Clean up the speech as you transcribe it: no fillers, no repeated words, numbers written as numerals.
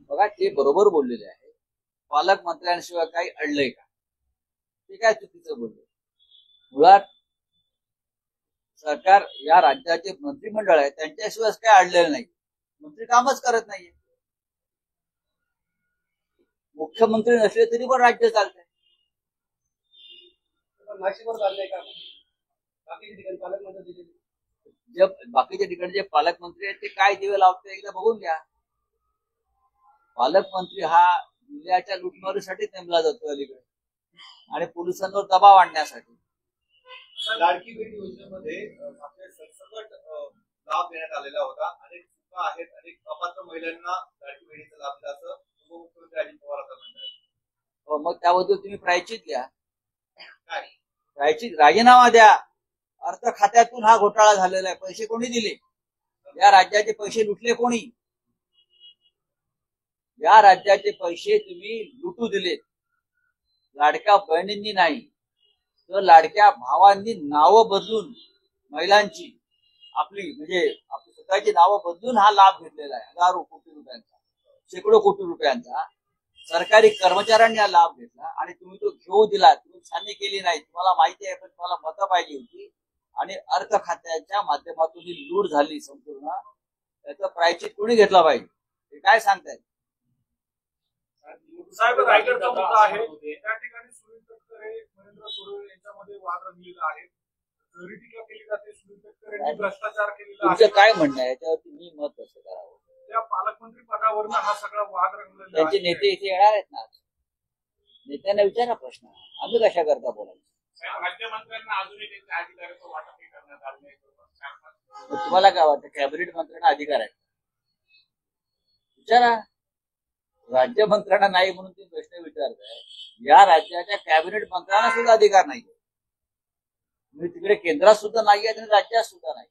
बघा ते बरोबर बोललेले आहे. पालकमंत्र्यांशिवाय काही अडलंय का, ते काय चुकीचं बोलले. मुळात सरकार या राज्याचे मंत्रिमंडळ आहे त्यांच्याशिवाय काय अडलेलं नाही. मंत्री कामच करत नाहीये. मुख्यमंत्री नसले तरी पण राज्य चालतंय. नाशिकवर चाललंय का? बाकीच्या ठिकाणी पालकमंत्री जे बाकीच्या ठिकाणी जे पालकमंत्री आहेत ते काय दिवे लावते एकदा बघून घ्या. पालकमंत्री हा जिल्ह्याच्या लुटमारीसाठी नेमला जातो अलीकडे आणि पोलिसांवर दबाव आणण्यासाठी. लाडकी बहीण योजनेमध्ये सरसकट लाभ देण्यात आलेला होता. अनेक चुका आहेत, अनेक अपात्र महिलांना लाडकी बहिणीचा लाभ दिला असं उपमुख्यमंत्री अजित पवार आता म्हणतात. मग त्याबद्दल तुम्ही प्रायश्चित घ्या. काय प्रायश्चित राजीनामा द्या. अर्थ खात्यातून हा घोटाळा झालेला आहे. पैसे कोणी दिले? या राज्याचे पैसे लुटले कोणी? या राज्याचे पैसे तुम्ही लुटू दिलेत. लाडक्या बहिणींनी नाही तर लाडक्या भावांनी नावं बदलून महिलांची आपली स्वतःची नावं बदलून हा लाभ घेतलेला आहे. हजारो कोटी रुपयांचा, शेकडो कोटी रुपयांचा सरकारी कर्मचाऱ्यांनी हा लाभ घेतला आणि तुम्ही तो घेऊ दिला. तुम्ही छाननी केली नाही. तुम्हाला माहिती आहे पण तुम्हाला मतं पाहिजे होती आणि अर्थ खात्याच्या माध्यमातून ही लूट झाली संपूर्ण. त्याचं प्रायश्चित कोणी घेतला पाहिजे हे काय सांगतायत साहेब? रायगडचा मुद्दा आहे त्या ठिकाणी सुनील तटकरे महेंद्र सुर्वे यांच्यामध्ये वाद रंगलेला आहे. जरी टीका केली जाते सुनील तटकरे यांनी भ्रष्टाचार केलेला आहे. तुमचं काय म्हणणं आहे याच्यावर तुम्ही मत कसं करावं? त्या पालकमंत्री पदावरनं हा सगळा वाद रंगलेला त्यांचे नेते इथे येणार आहेत ना. नेत्यांना विचारा प्रश्न. आम्ही कशा करता बोलायचं? राज्यमंत्र्यांना अजूनही त्यांच्या अधिकाराचं वाटप करण्यात आलं नाही. तुम्हाला काय वाटतं कॅबिनेट मंत्र्यांना अधिकार आहे? विचारा. राज्यमंत्र्यांना नाही म्हणून तुम्ही प्रश्न विचारताय. या राज्याच्या कॅबिनेट मंत्र्यांना सुद्धा अधिकार नाही. तुम्ही तिकडे केंद्रात सुद्धा नाही आणि राज्यात सुद्धा नाही.